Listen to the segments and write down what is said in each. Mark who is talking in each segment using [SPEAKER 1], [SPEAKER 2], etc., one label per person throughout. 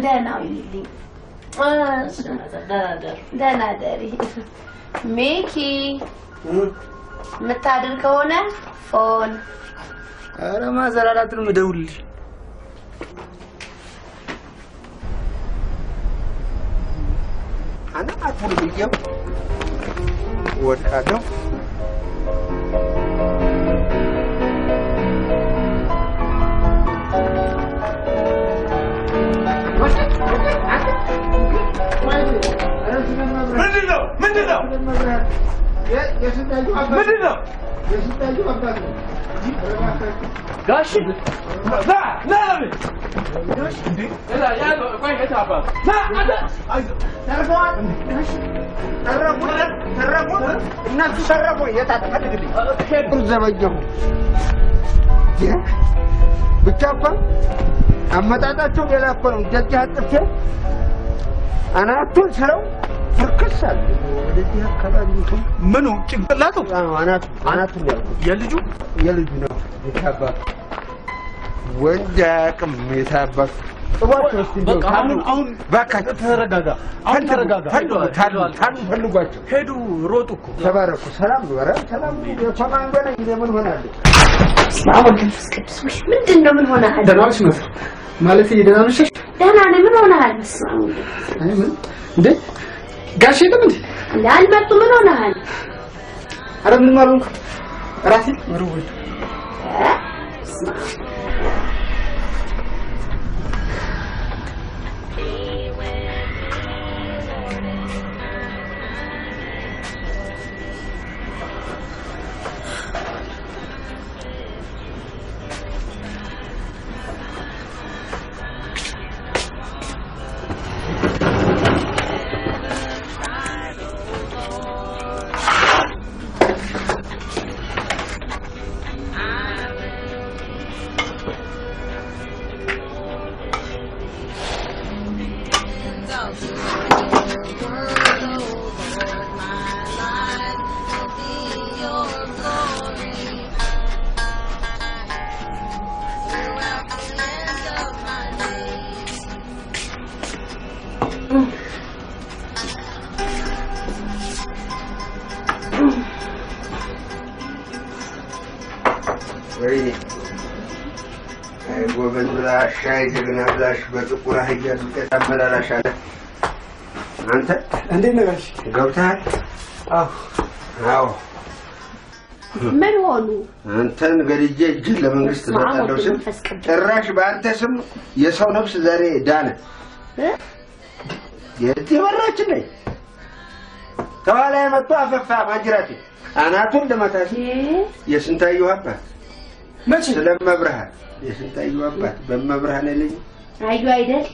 [SPEAKER 1] ደህና ይልኝ ደህና ደሪ ሚኪ መታደር ከሆነ ፎን
[SPEAKER 2] ኧረ ማዘራራት ነው የምደውልልሽ
[SPEAKER 3] أنا أقول اليوم وكذا
[SPEAKER 2] قاشي لا لا لا يا وين كتابه لا
[SPEAKER 3] تربوا الناس تربوا يتعتقد لي كل زبجهم بتشافى اما تعطاچو يلافرم جج አጥፍቴ አናቱን ስለው ፍርክሳል ወደዚህ አካባቢ
[SPEAKER 2] ምኑ ጭንቅላቱ
[SPEAKER 3] አናቱን የልጁ ነው የታባቱ ወንጃቅም የታባቱ
[SPEAKER 2] አሁን በቃ ተረጋጋ አሁን ተረጋጋ
[SPEAKER 3] ፈልጓቸው
[SPEAKER 2] ሄዱ ሮጡ እኮ
[SPEAKER 3] ተባረኩ ሰላም ነው ሰላም የኮማንዶ ነኝ ምን ሆናለሁ
[SPEAKER 1] ስማውን ፍስከስ ምንድነው ምን ሆነሃል
[SPEAKER 2] ደናውሽ ነው ማለት ይደናውሽ
[SPEAKER 1] ደህና ነኝ ምን ሆነሃል ስማው
[SPEAKER 2] አይ ምን እንዴ ጋሽ የለም እንዴ
[SPEAKER 1] አልመጡ ምን ሆነሃል
[SPEAKER 2] አረ ምን ማሩን ራሴ ወሩይ
[SPEAKER 3] ويني وبن بلا شاي جبنا بلاش بتقول هي تتعمل على شاله انت
[SPEAKER 2] እንዴት ነሽ
[SPEAKER 3] ገብተሃል አዎ
[SPEAKER 1] ምን ሆኑ
[SPEAKER 3] አንተን ገድጄ እጅ ለመንግስት ሰጣለሁ ስም ጭራሽ በአንተ ስም የሰው ነፍስ ዛሬ ዳነ የትበራችን ላይ ተዋላ የመጡ አፈፋ ማጅራቴ አናቱን ለማታሲ የስንታየው አባት
[SPEAKER 2] መቼ
[SPEAKER 3] ስለመብርሃን የስንታየው አባት በመብርሃን ለኝ
[SPEAKER 1] አዩ አይደል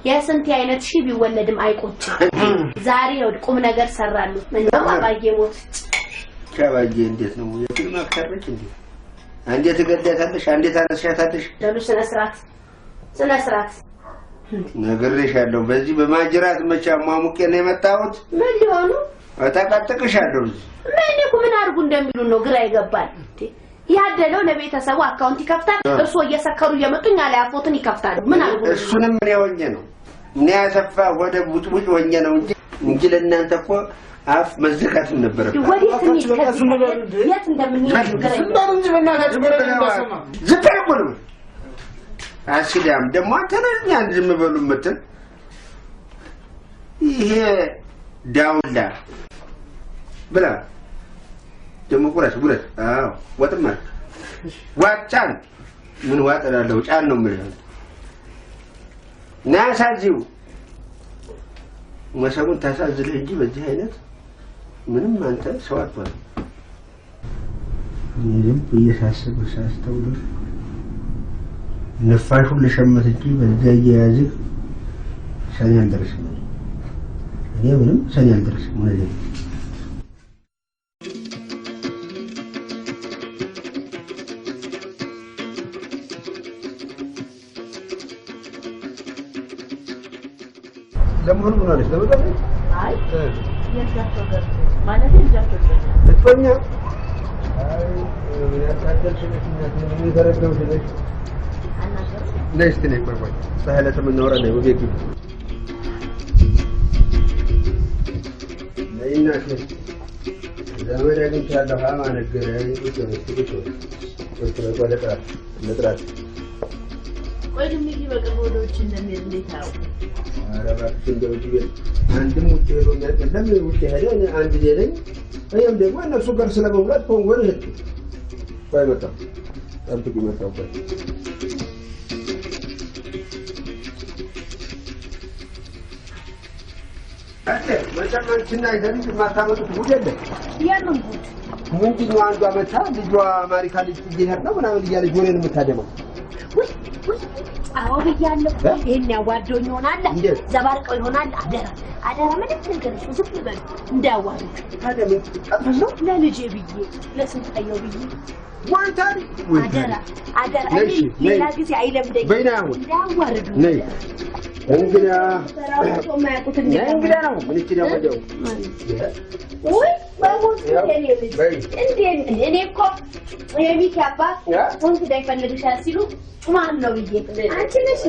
[SPEAKER 1] የስንት አይነት ሺ ቢወለድም አይቆጭም ዛሬ ቁም ነገር ሰራሉ ምነው አባዬ ሞት
[SPEAKER 3] ቻባዬ እንዴት ነው የፊልም አክተርነች እንዴ አንዴ ተገዳታለሽ አንዴ ታነሳታለሽ
[SPEAKER 1] ለሉስ ስነስራት
[SPEAKER 3] ነገርሽያለሁ በዚህ በማጅራት መቻ ማሙቄ ነው የመጣሁት
[SPEAKER 1] ምን ሊሆኑ
[SPEAKER 3] አታቃጥቅሻለሁ
[SPEAKER 1] ምን አርጉ እንደሚሉ ነው ግራ ይገባል ያደለው ለቤተሰቡ አካውንት ይከፍታል እርሶ እየሰከሩ እየመጡኛ ላይ አፎትን ይከፍታል ምን አርጉ
[SPEAKER 3] እሱንም ምን ያወኘ ነው እኔ ያሰፋ ወደ ቡጥቡጥ ወኘ ነው እንጂ ለእናንተ እኮ አፍ መዝካት ነበር
[SPEAKER 1] ወዴት የት እንደምንሄድ ግራ ይገባል
[SPEAKER 2] እንጂ በእናታችሁ በረከት
[SPEAKER 3] ዝፈረቁሉ አሲዳም ደሞ አንተነኛ ዝም በሉ መተን ይሄ ዳውላ ብላ ደሞ ቁራስ አዎ ወጥማ ዋጫን ምን ዋጠላለው ጫን ነው ማለት ናሳጂው መሰቡን ታሳዝልህ እንጂ በዚህ አይነት ምንም አንተ ሰው አጥቷል ምንም በየሳሰብ ሳስተውል ነፋሹን ለሸመት እንጂ በዚያ ያያዝ ሰኔ አልደረሰም እኔ ምንም ሰኔ አልደረሰም ማለት ነው ለምን ሆነ ነው ለምን
[SPEAKER 1] አይ የዛቸው ገር ማለት የዛቸው ገር
[SPEAKER 3] እጥኛ አይ ያታደልሽ ነሽ ምን ይደረገው ስለሽ
[SPEAKER 1] አናገር
[SPEAKER 3] ليش تني كوي سهلة من نورنا وبيكي لينا شيء زمان يمكن هذا ما نقدر نترات
[SPEAKER 1] ወይም ይበቀቦዶች እንደሚልታው
[SPEAKER 3] አረባክ እንደውጂ አንድም ውጭ ሄዶ የሚያቀለም ውጭ ሄደ አንድ ሌለኝ እኔም ደግሞ እነሱ ጋር ስለመውላት ኮንጎን ሄድኩ ባይመጣው ጠብቅ ይመጣው ባይ አተ መጨመንችና ይደርስ ማታመጡት ጉደለ
[SPEAKER 1] ያንን ጉድ
[SPEAKER 3] ምንድነው አንዷ መታ ልጇ አሜሪካ ልጅ ይሄር ነው ምናምን እያለች ወሬን የምታደመው
[SPEAKER 1] አዎ ብያለሁ ይሄን ያዋርዶኝ ይሆናል ዘባርቀው ይሆናል አደራ ምንም ነገር ዝም ብለው እንዳዋርዱ
[SPEAKER 3] ታደም አጥፈሽ
[SPEAKER 1] ለልጄ ብዬ ለስንታየው ብዬ
[SPEAKER 3] ዋይታሪ
[SPEAKER 1] አደራ ሌላ ጊዜ አይለምደኝ እንዳዋርዱ እንግዳ
[SPEAKER 3] ነው ምን ይችላል
[SPEAKER 1] ወይ ባሞት እኔ እኮ የሚኪ አባት ወንድ እንዳይፈልግሻል ሲሉ ማን ነው ብዬ አንቺ ነሽ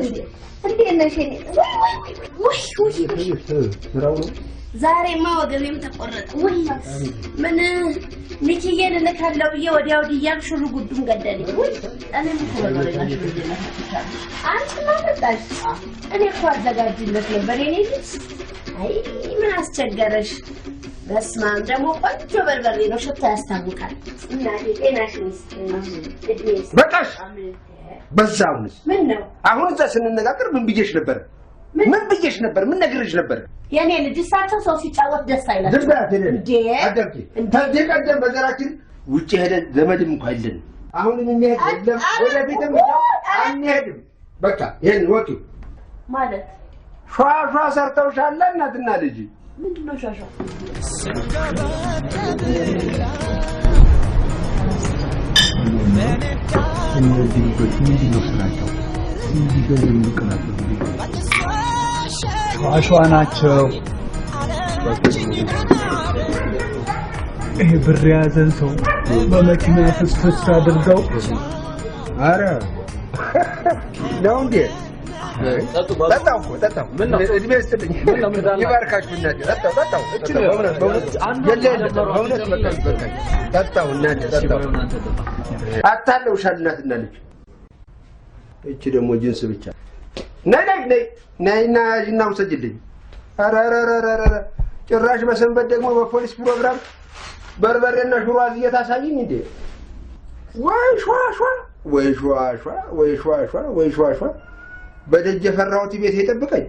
[SPEAKER 1] እንዴ ነሽ ወይ ዛሬማ ወገቤም ተቆረጠ ወይ ምን ሚኪዬን ልካለው ብዬ ወዲያው ዲያም ሽሩ ጉዱን ገደለኝ ወይ እኔም ተወረጋሽ አንቺ ማለታሽ እኔ እኮ አዘጋጅለት ነበር እኔ አይ ምን አስቸገረሽ በስማም ደግሞ ቆንጆ በርበሬ ነው ሽታ ያስታውቃል እና ጤናሽንስ
[SPEAKER 3] በቃሽ በዛውንስ
[SPEAKER 1] ምን ነው
[SPEAKER 3] አሁን እዛ ስንነጋገር ምን ብዬሽ ነበር ምን ነግርሽ ነበር
[SPEAKER 1] የኔ ልጅ ሳቸው ሰው ሲጫወት ደስ አይላል
[SPEAKER 3] ድርባት እንዴ አደርኪ ተደቀደም በዘራችን ውጪ ሄደን ዘመድም እንኳን አይደለም አሁን የሚሄድ የለም ወደ ቤተም አንሄድም በቃ ይሄን ወቂ
[SPEAKER 1] ማለት
[SPEAKER 3] ሿ ሰርተውሻል እናትና ልጅ
[SPEAKER 1] ምንድነው ሻሻ
[SPEAKER 3] እነዚህ ልጆች ምንድነው ስራቸው እንዲገርም ይቀናሉ
[SPEAKER 2] ሸዋ ናቸው ይሄ ብር ያዘን ሰው በመኪና ፍስፍስ አድርገው
[SPEAKER 3] አረ ነው እንዴ ጠጣው ምን እድሜ ይስጥልኝ ይባርካችሁ እናቴ ጠጣው ጠጣው እናቴ አታለውሻል እናትና ልጅ እቺ ደግሞ ጅንስ ብቻ ነይና ያዥና ውሰጅልኝ አራራራራ ጭራሽ በሰንበት ደግሞ በፖሊስ ፕሮግራም በርበሬና ሽሮ አዝየት አሳይኝ እንዴ ወይ ሿ በደጅ የፈራሁት ቤት ይጠብቀኝ